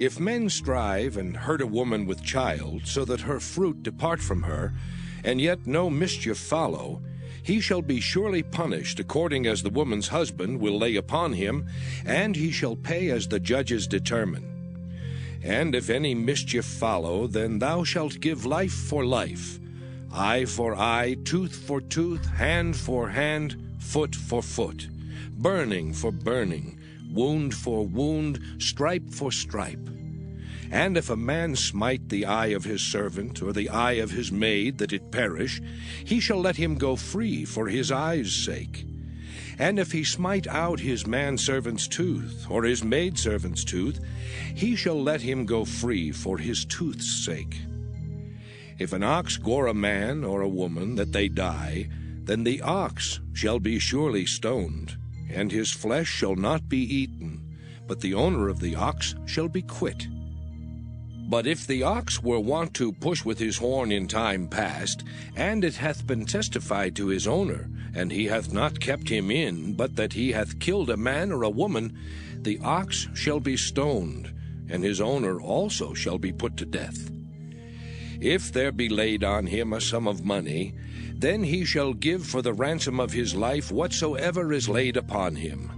If men strive and hurt a woman with child, so that her fruit depart from her, and yet no mischief follow, he shall be surely punished according as the woman's husband will lay upon him, and he shall pay as the judges determine. And if any mischief follow, then thou shalt give life for life, eye for eye, tooth for tooth, hand for hand, foot for foot, burning for burning, wound for wound, stripe for stripe. And if a man smite the eye of his servant, or the eye of his maid, that it perish, he shall let him go free for his eye's sake. And if he smite out his manservant's tooth, or his maidservant's tooth, he shall let him go free for his tooth's sake. If an ox gore a man or a woman, that they die, then the ox shall be surely stoned, and his flesh shall not be eaten, but the owner of the ox shall be quit. But if the ox were wont to push with his horn in time past, and it hath been testified to his owner, and he hath not kept him in, but that he hath killed a man or a woman, the ox shall be stoned, and his owner also shall be put to death. If there be laid on him a sum of money, then he shall give for the ransom of his life whatsoever is laid upon him.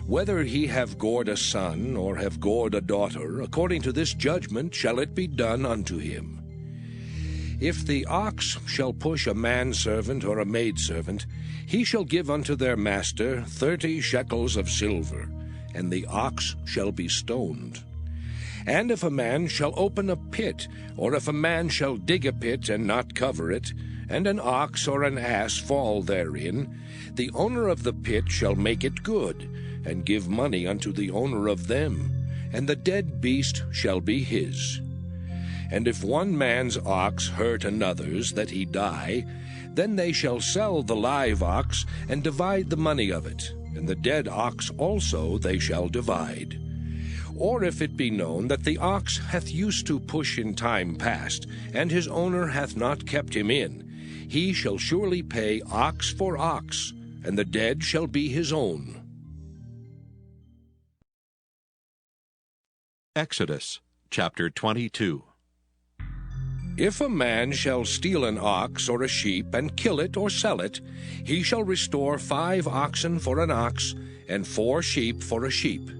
Whether he have gored a son, or have gored a daughter, according to this judgment shall it be done unto him. If the ox shall push a manservant or a maidservant, he shall give unto their master 30 shekels of silver, and the ox shall be stoned. And if a man shall open a pit, or if a man shall dig a pit and not cover it, and an ox or an ass fall therein, the owner of the pit shall make it good, and give money unto the owner of them, and the dead beast shall be his. And if one man's ox hurt another's, that he die, then they shall sell the live ox, and divide the money of it, and the dead ox also they shall divide. Or if it be known that the ox hath used to push in time past, and his owner hath not kept him in, he shall surely pay ox for ox, and the dead shall be his own. Exodus chapter 22. If a man shall steal an ox or a sheep, and kill it or sell it, he shall restore 5 oxen for an ox, and 4 sheep for a sheep.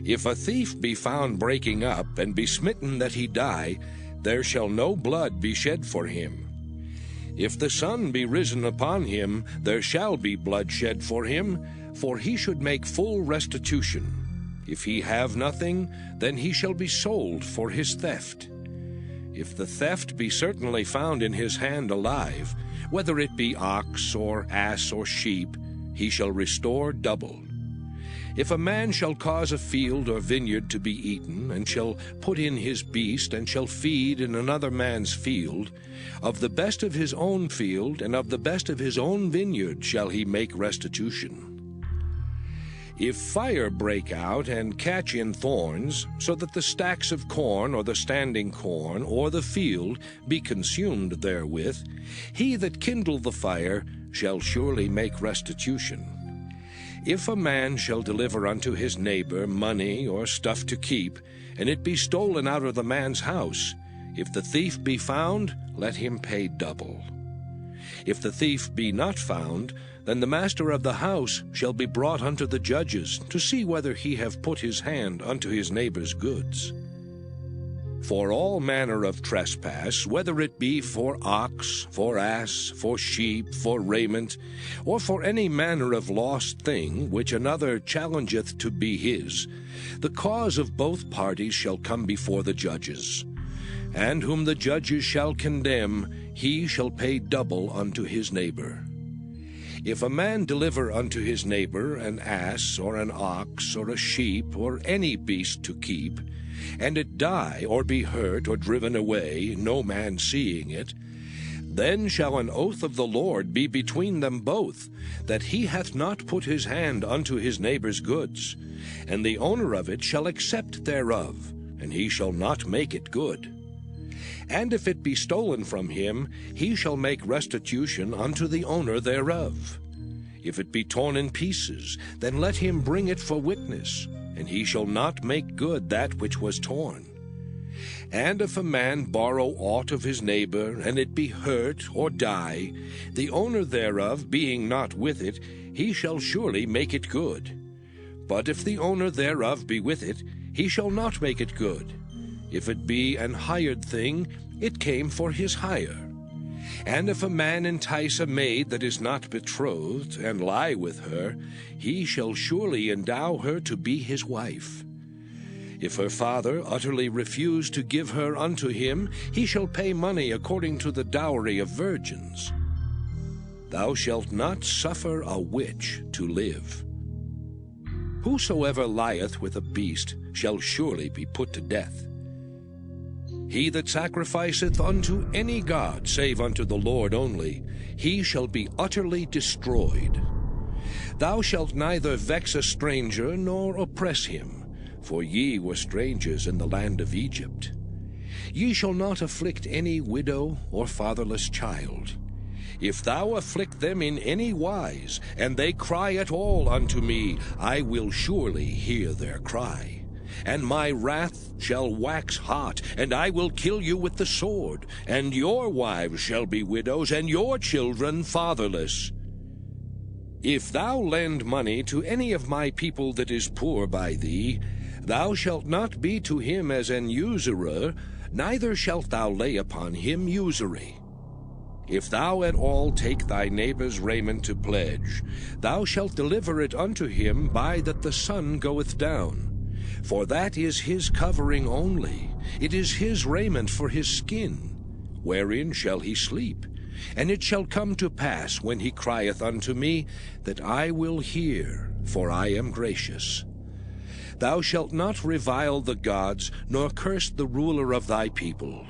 If a thief be found breaking up, and be smitten that he die, there shall no blood be shed for him. If the sun be risen upon him, there shall be blood shed for him, for he should make full restitution. If he have nothing, then he shall be sold for his theft. If the theft be certainly found in his hand alive, whether it be ox or ass or sheep, he shall restore double. If a man shall cause a field or vineyard to be eaten, and shall put in his beast, and shall feed in another man's field, of the best of his own field and of the best of his own vineyard shall he make restitution. If fire break out and catch in thorns, so that the stacks of corn or the standing corn or the field be consumed therewith, he that kindled the fire shall surely make restitution. If a man shall deliver unto his neighbor money or stuff to keep, and it be stolen out of the man's house, if the thief be found, let him pay double. If the thief be not found, then the master of the house shall be brought unto the judges, to see whether he have put his hand unto his neighbor's goods. For all manner of trespass, whether it be for ox, for ass, for sheep, for raiment, or for any manner of lost thing which another challengeth to be his, the cause of both parties shall come before the judges. And whom the judges shall condemn, he shall pay double unto his neighbor. If a man deliver unto his neighbor an ass or an ox or a sheep or any beast to keep, and it die or be hurt or driven away, no man seeing it, then shall an oath of the Lord be between them both, that he hath not put his hand unto his neighbor's goods, and the owner of it shall accept thereof, and he shall not make it good. And if it be stolen from him, he shall make restitution unto the owner thereof. If it be torn in pieces, then let him bring it for witness, and he shall not make good that which was torn. And if a man borrow aught of his neighbor, and it be hurt or die, the owner thereof being not with it, he shall surely make it good. But if the owner thereof be with it, he shall not make it good. If it be an hired thing, it came for his hire. And if a man entice a maid that is not betrothed, and lie with her, he shall surely endow her to be his wife. If her father utterly refuse to give her unto him, he shall pay money according to the dowry of virgins. Thou shalt not suffer a witch to live. Whosoever lieth with a beast shall surely be put to death. He that sacrificeth unto any god save unto the Lord only, he shall be utterly destroyed. Thou shalt neither vex a stranger nor oppress him, for ye were strangers in the land of Egypt. Ye shall not afflict any widow or fatherless child. If thou afflict them in any wise, and they cry at all unto me, I will surely hear their cry. And my wrath shall wax hot, and I will kill you with the sword, and your wives shall be widows, and your children fatherless. If thou lend money to any of my people that is poor by thee, thou shalt not be to him as an usurer, neither shalt thou lay upon him usury. If thou at all take thy neighbor's raiment to pledge, thou shalt deliver it unto him by that the sun goeth down. For that is his covering only, it is his raiment for his skin. Wherein shall he sleep? And it shall come to pass, when he crieth unto me, that I will hear, for I am gracious. Thou shalt not revile the gods, nor curse the ruler of thy people.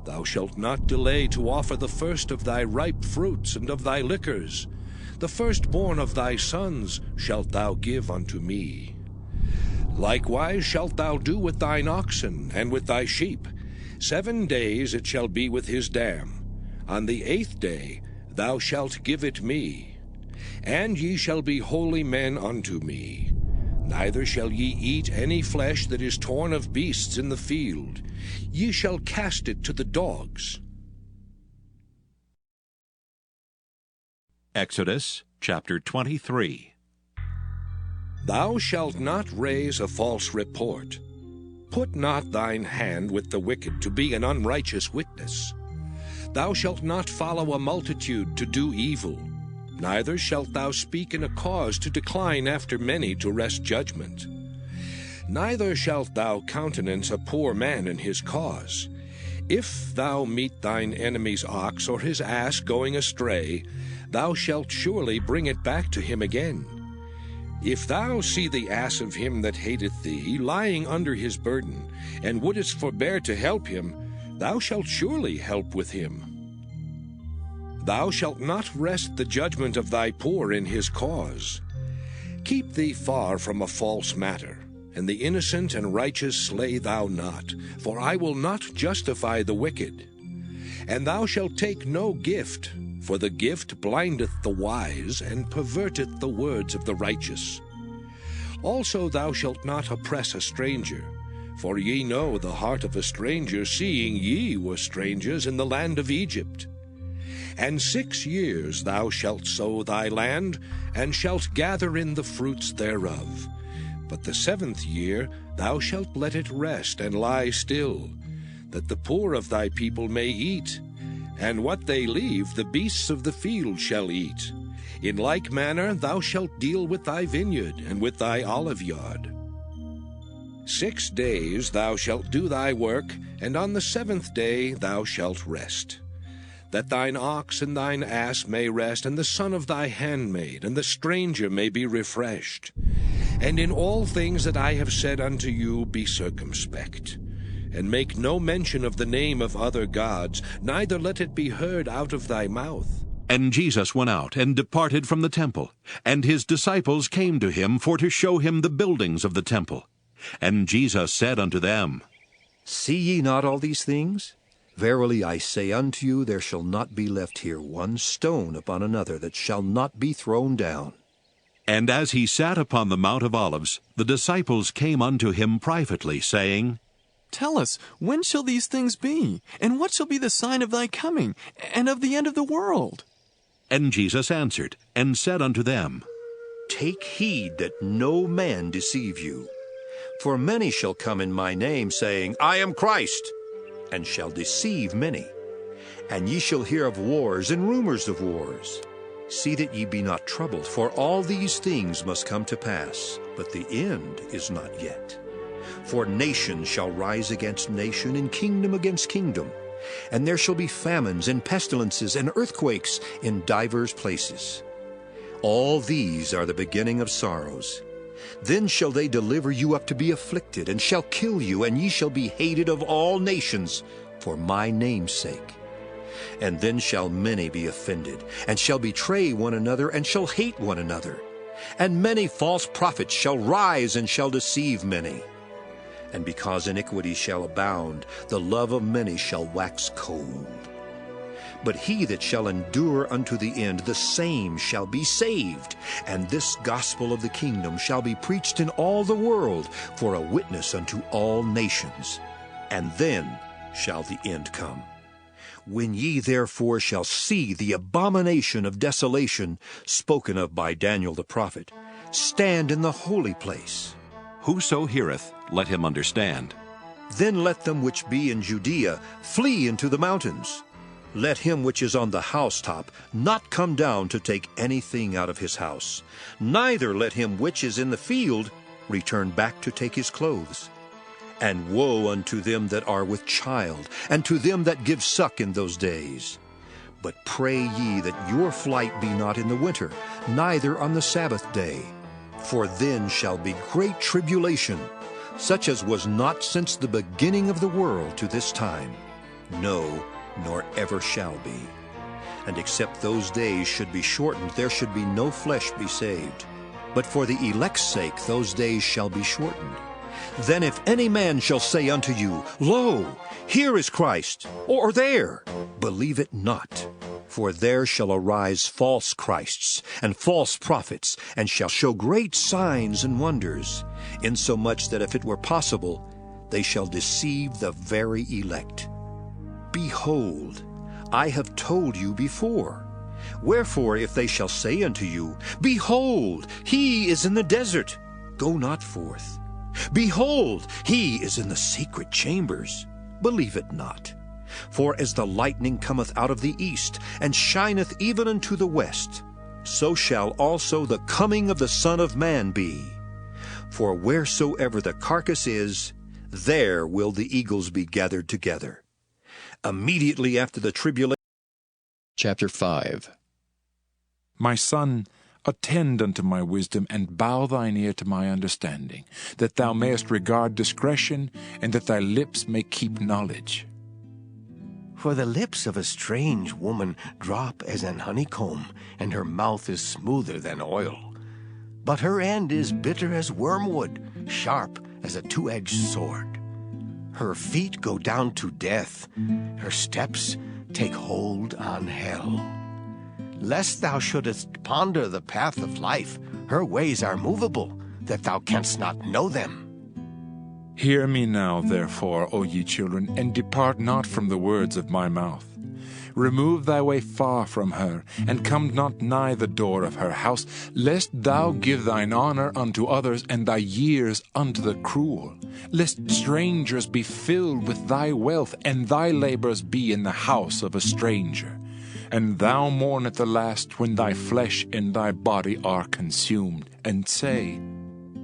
Thou shalt not delay to offer the first of thy ripe fruits and of thy liquors. The firstborn of thy sons shalt thou give unto me. Likewise shalt thou do with thine oxen and with thy sheep. 7 days it shall be with his dam. On the 8th day thou shalt give it me. And ye shall be holy men unto me. Neither shall ye eat any flesh that is torn of beasts in the field. Ye shall cast it to the dogs. Exodus chapter 23. Thou shalt not raise a false report. Put not thine hand with the wicked to be an unrighteous witness. Thou shalt not follow a multitude to do evil, neither shalt thou speak in a cause to decline after many to wrest judgment. Neither shalt thou countenance a poor man in his cause. If thou meet thine enemy's ox or his ass going astray, thou shalt surely bring it back to him again. If thou see the ass of him that hateth thee lying under his burden, and wouldest forbear to help him, thou shalt surely help with him. Thou shalt not wrest the judgment of thy poor in his cause. Keep thee far from a false matter, and the innocent and righteous slay thou not, for I will not justify the wicked. And thou shalt take no gift, for the gift blindeth the wise, and perverteth the words of the righteous. Also thou shalt not oppress a stranger, for ye know the heart of a stranger, seeing ye were strangers in the land of Egypt. And 6 years thou shalt sow thy land, and shalt gather in the fruits thereof. But the 7th year thou shalt let it rest and lie still, that the poor of thy people may eat, and what they leave the beasts of the field shall eat. In like manner thou shalt deal with thy vineyard and with thy oliveyard. 6 days thou shalt do thy work, and on the 7th day thou shalt rest. That thine ox and thine ass may rest, and the son of thy handmaid, and the stranger may be refreshed. And in all things that I have said unto you be circumspect. And make no mention of the name of other gods, neither let it be heard out of thy mouth. And Jesus went out and departed from the temple, and his disciples came to him for to show him the buildings of the temple. And Jesus said unto them, See ye not all these things? Verily I say unto you, there shall not be left here one stone upon another that shall not be thrown down. And as he sat upon the Mount of Olives, the disciples came unto him privately, saying, Tell us, when shall these things be? And what shall be the sign of thy coming, and of the end of the world? And Jesus answered, and said unto them, Take heed that no man deceive you. For many shall come in my name, saying, I am Christ, and shall deceive many. And ye shall hear of wars and rumors of wars. See that ye be not troubled, for all these things must come to pass, but the end is not yet. For nation shall rise against nation, and kingdom against kingdom. And there shall be famines and pestilences and earthquakes in divers places. All these are the beginning of sorrows. Then shall they deliver you up to be afflicted, and shall kill you, and ye shall be hated of all nations for my name's sake. And then shall many be offended, and shall betray one another, and shall hate one another. And many false prophets shall rise, and shall deceive many. And because iniquity shall abound, the love of many shall wax cold. But he that shall endure unto the end, the same shall be saved. And this gospel of the kingdom shall be preached in all the world for a witness unto all nations. And then shall the end come. When ye therefore shall see the abomination of desolation spoken of by Daniel the prophet, stand in the holy place. Whoso heareth, let him understand. Then let them which be in Judea flee into the mountains. Let him which is on the housetop not come down to take anything out of his house. Neither let him which is in the field return back to take his clothes. And woe unto them that are with child, and to them that give suck in those days. But pray ye that your flight be not in the winter, neither on the Sabbath day. For then shall be great tribulation, such as was not since the beginning of the world to this time, no, nor ever shall be. And except those days should be shortened, there should be no flesh be saved. But for the elect's sake those days shall be shortened. Then if any man shall say unto you, Lo, here is Christ, or there, believe it not. For there shall arise false Christs and false prophets, and shall show great signs and wonders, insomuch that if it were possible, they shall deceive the very elect. Behold, I have told you before. Wherefore, if they shall say unto you, Behold, he is in the desert, go not forth. Behold, he is in the secret chambers, believe it not. For as the lightning cometh out of the east, and shineth even unto the west, so shall also the coming of the Son of Man be. For wheresoever the carcass is, there will the eagles be gathered together. Immediately after the tribulation. Chapter 5. My son, attend unto my wisdom, and bow thine ear to my understanding, that thou mayest regard discretion, and that thy lips may keep knowledge. For the lips of a strange woman drop as an honeycomb, and her mouth is smoother than oil. But her end is bitter as wormwood, sharp as a two-edged sword. Her feet go down to death, her steps take hold on hell. Lest thou shouldest ponder the path of life, her ways are movable, that thou canst not know them. Hear me now, therefore, O ye children, and depart not from the words of my mouth. Remove thy way far from her, and come not nigh the door of her house, lest thou give thine honor unto others, and thy years unto the cruel. Lest strangers be filled with thy wealth, and thy labors be in the house of a stranger. And thou mourn at the last, when thy flesh and thy body are consumed, and say,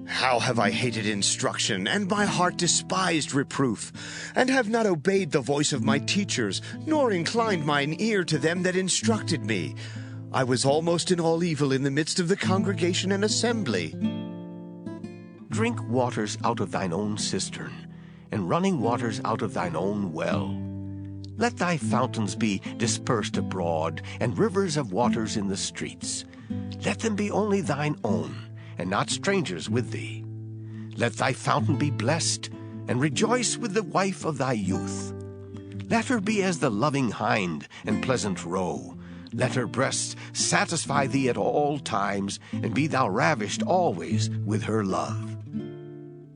How have I hated instruction, and my heart despised reproof, and have not obeyed the voice of my teachers, nor inclined mine ear to them that instructed me. I was almost in all evil in the midst of the congregation and assembly. Drink waters out of thine own cistern, and running waters out of thine own well. Let thy fountains be dispersed abroad, and rivers of waters in the streets. Let them be only thine own, and not strangers with thee. Let thy fountain be blessed, and rejoice with the wife of thy youth. Let her be as the loving hind and pleasant roe. Let her breasts satisfy thee at all times, and be thou ravished always with her love.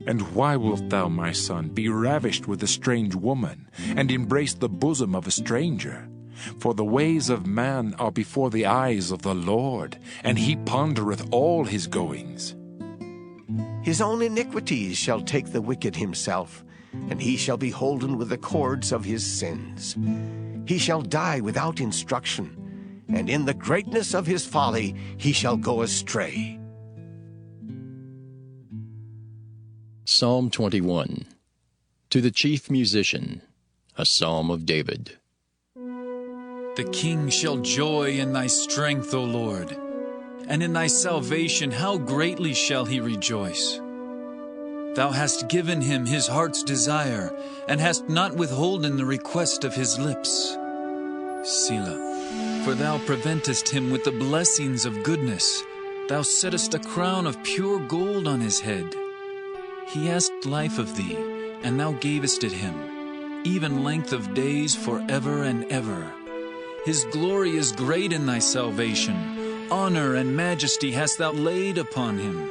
And why wilt thou, my son, be ravished with a strange woman, and embrace the bosom of a stranger? For the ways of man are before the eyes of the Lord, and he pondereth all his goings. His own iniquities shall take the wicked himself, and he shall be holden with the cords of his sins. He shall die without instruction, and in the greatness of his folly he shall go astray. Psalm 21. To the chief musician, a psalm of David. The king shall joy in thy strength, O Lord, and in thy salvation how greatly shall he rejoice. Thou hast given him his heart's desire, and hast not withholden the request of his lips. Selah. For thou preventest him with the blessings of goodness. Thou settest a crown of pure gold on his head. He asked life of thee, and thou gavest it him, even length of days forever and ever. His glory is great in thy salvation. Honor and majesty hast thou laid upon him.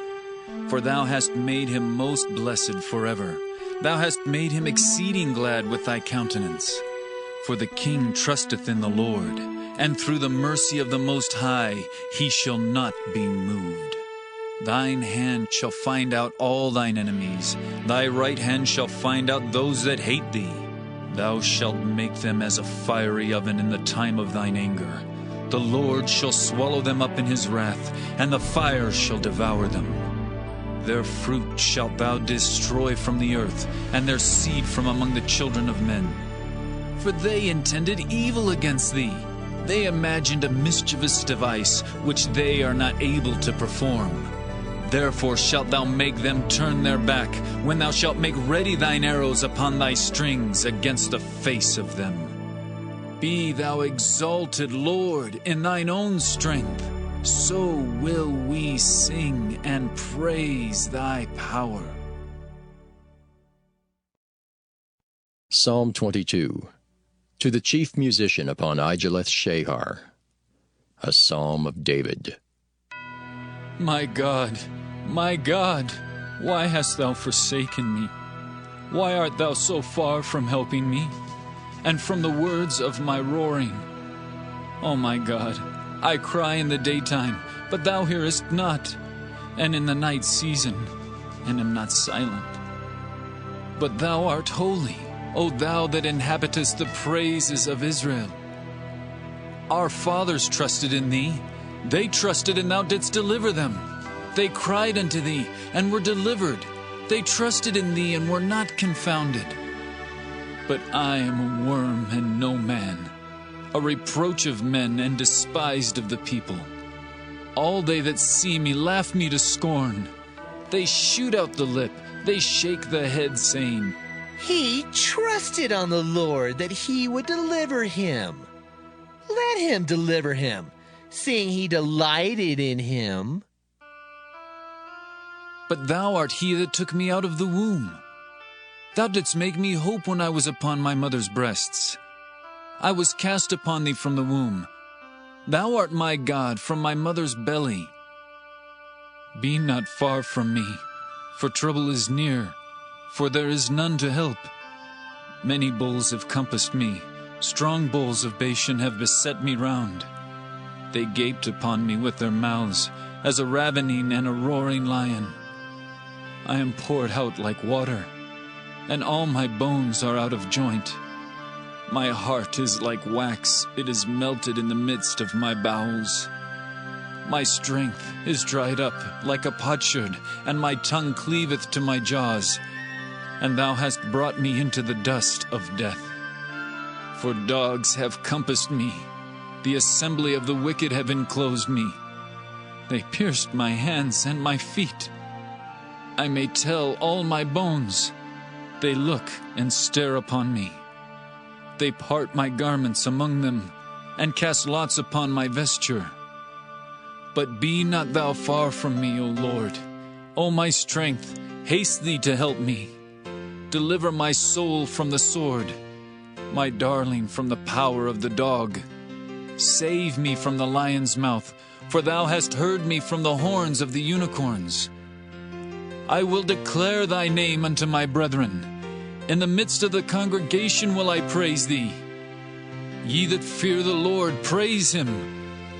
For thou hast made him most blessed forever. Thou hast made him exceeding glad with thy countenance. For the king trusteth in the Lord, and through the mercy of the Most High he shall not be moved. Thine hand shall find out all thine enemies. Thy right hand shall find out those that hate thee. Thou shalt make them as a fiery oven in the time of thine anger. The Lord shall swallow them up in his wrath, and the fire shall devour them. Their fruit shalt thou destroy from the earth, and their seed from among the children of men. For they intended evil against thee. They imagined a mischievous device, which they are not able to perform. Therefore shalt thou make them turn their back, when thou shalt make ready thine arrows upon thy strings against the face of them. Be thou exalted, Lord, in thine own strength. So will we sing and praise thy power. Psalm 22. To the chief musician upon Igeleth-Shahar, a psalm of David. My God, why hast thou forsaken me? Why art thou so far from helping me, and from the words of my roaring? O my God, I cry in the daytime, but thou hearest not, and in the night season, and am not silent. But thou art holy, O thou that inhabitest the praises of Israel. Our fathers trusted in thee. They trusted, and thou didst deliver them. They cried unto thee, and were delivered. They trusted in thee, and were not confounded. But I am a worm and no man, a reproach of men and despised of the people. All they that see me laugh me to scorn. They shoot out the lip, they shake the head, saying, He trusted on the Lord that he would deliver him. Let him deliver him, seeing he delighted in him. But thou art he that took me out of the womb. Thou didst make me hope when I was upon my mother's breasts. I was cast upon thee from the womb. Thou art my God from my mother's belly. Be not far from me, for trouble is near, for there is none to help. Many bulls have compassed me. Strong bulls of Bashan have beset me round. They gaped upon me with their mouths, as a ravening and a roaring lion. I am poured out like water, and all my bones are out of joint. My heart is like wax, it is melted in the midst of my bowels. My strength is dried up like a potsherd, and my tongue cleaveth to my jaws. And thou hast brought me into the dust of death. For dogs have compassed me, the assembly of the wicked have enclosed me. They pierced my hands and my feet. I may tell all my bones. They look and stare upon me. They part my garments among them, and cast lots upon my vesture. But be not thou far from me, O Lord. O my strength, haste thee to help me. Deliver my soul from the sword, my darling from the power of the dog. Save me from the lion's mouth, for thou hast heard me from the horns of the unicorns. I will declare thy name unto my brethren. In the midst of the congregation will I praise thee. Ye that fear the Lord, praise him.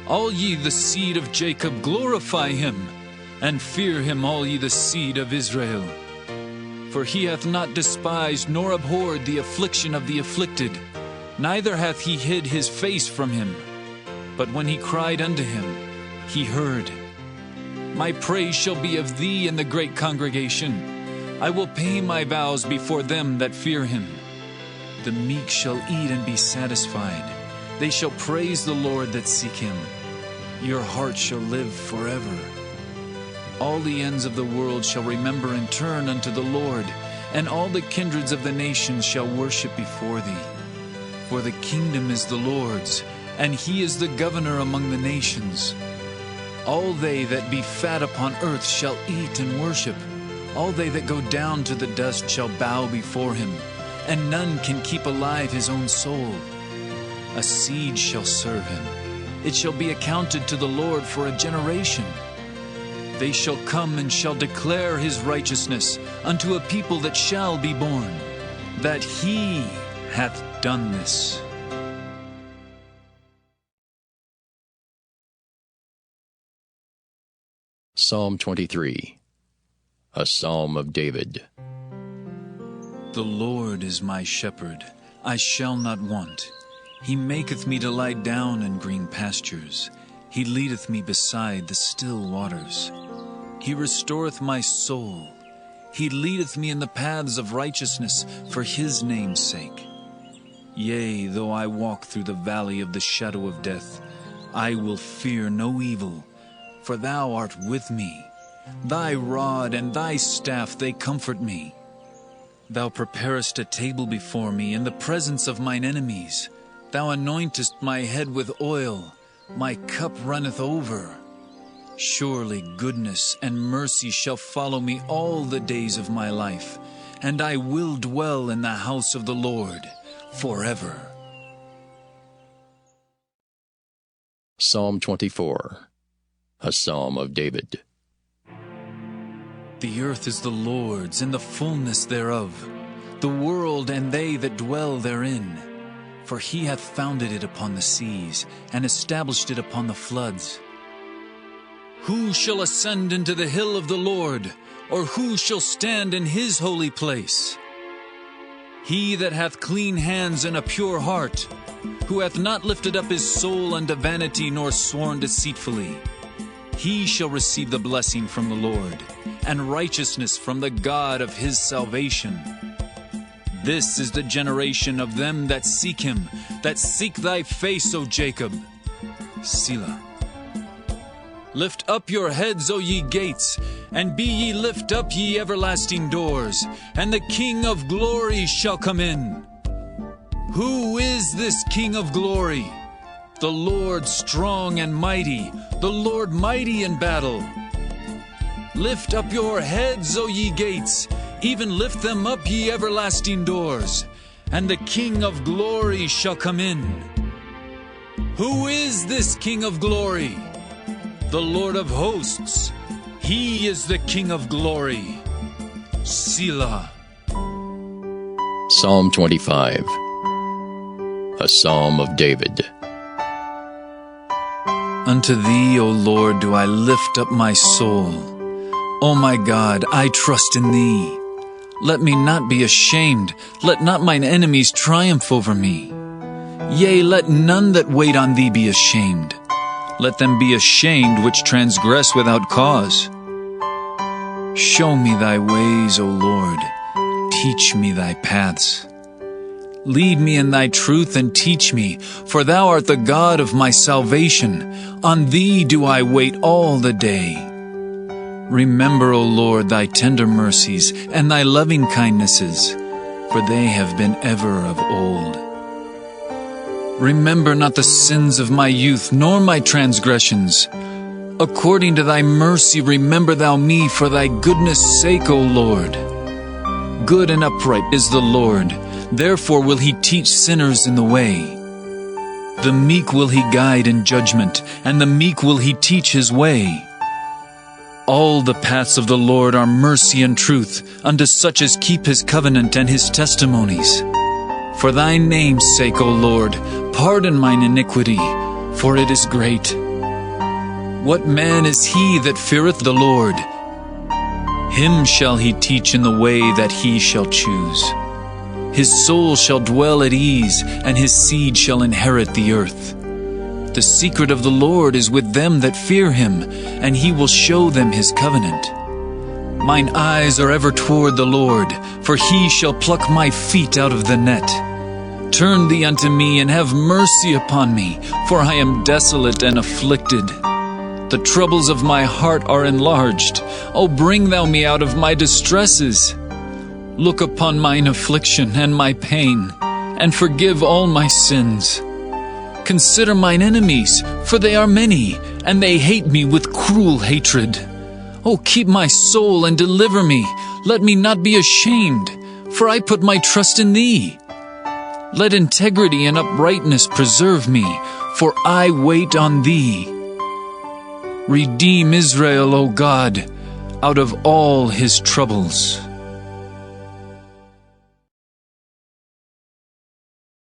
All ye the seed of Jacob, glorify him. And fear him, all ye the seed of Israel. For he hath not despised nor abhorred the affliction of the afflicted, neither hath he hid his face from him. But when he cried unto him, he heard. My praise shall be of thee in the great congregation. I will pay my vows before them that fear him. The meek shall eat and be satisfied. They shall praise the Lord that seek him. Your heart shall live forever. All the ends of the world shall remember and turn unto the Lord, and all the kindreds of the nations shall worship before thee. For the kingdom is the Lord's, and he is the governor among the nations. All they that be fat upon earth shall eat and worship. All they that go down to the dust shall bow before him, and none can keep alive his own soul. A seed shall serve him. It shall be accounted to the Lord for a generation. They shall come and shall declare his righteousness unto a people that shall be born, that he hath done this. Psalm 23, a psalm of David. The Lord is my shepherd, I shall not want. He maketh me to lie down in green pastures. He leadeth me beside the still waters. He restoreth my soul. He leadeth me in the paths of righteousness for his name's sake. Yea, though I walk through the valley of the shadow of death, I will fear no evil, for thou art with me. Thy rod and thy staff, they comfort me. Thou preparest a table before me in the presence of mine enemies. Thou anointest my head with oil. My cup runneth over. Surely goodness and mercy shall follow me all the days of my life, and I will dwell in the house of the Lord forever. Psalm 24, a psalm of David. The earth is the Lord's, and the fullness thereof, the world and they that dwell therein. For he hath founded it upon the seas, and established it upon the floods. Who shall ascend into the hill of the Lord, or who shall stand in his holy place? He that hath clean hands and a pure heart, who hath not lifted up his soul unto vanity, nor sworn deceitfully. He shall receive the blessing from the Lord, and righteousness from the God of his salvation. This is the generation of them that seek him, that seek thy face, O Jacob. Selah. Lift up your heads, O ye gates, and be ye lift up, ye everlasting doors, and the King of glory shall come in. Who is this King of glory? The Lord strong and mighty, the Lord mighty in battle. Lift up your heads, O ye gates, even lift them up, ye everlasting doors, and the King of glory shall come in. Who is this King of glory? The Lord of hosts. He is the King of glory. Selah. Psalm 25, a psalm of David. Unto thee, O Lord, do I lift up my soul. O my God, I trust in thee. Let me not be ashamed. Let not mine enemies triumph over me. Yea, let none that wait on thee be ashamed. Let them be ashamed which transgress without cause. Show me thy ways, O Lord. Teach me thy paths. Lead me in thy truth and teach me, for thou art the God of my salvation. On thee do I wait all the day. Remember, O Lord, thy tender mercies and thy loving kindnesses, for they have been ever of old. Remember not the sins of my youth, nor my transgressions. According to thy mercy remember thou me for thy goodness' sake, O Lord. Good and upright is the Lord, therefore will he teach sinners in the way. The meek will he guide in judgment, and the meek will he teach his way. All the paths of the Lord are mercy and truth, unto such as keep his covenant and his testimonies. For thy name's sake, O Lord, pardon mine iniquity, for it is great. What man is he that feareth the Lord? Him shall he teach in the way that he shall choose. His soul shall dwell at ease, and his seed shall inherit the earth. The secret of the Lord is with them that fear him, and he will show them his covenant. Mine eyes are ever toward the Lord, for he shall pluck my feet out of the net. Turn thee unto me, and have mercy upon me, for I am desolate and afflicted. The troubles of my heart are enlarged. O bring thou me out of my distresses. Look upon mine affliction and my pain, and forgive all my sins. Consider mine enemies, for they are many, and they hate me with cruel hatred. O keep my soul and deliver me. Let me not be ashamed, for I put my trust in thee. Let integrity and uprightness preserve me, for I wait on thee. Redeem Israel, O God, out of all his troubles.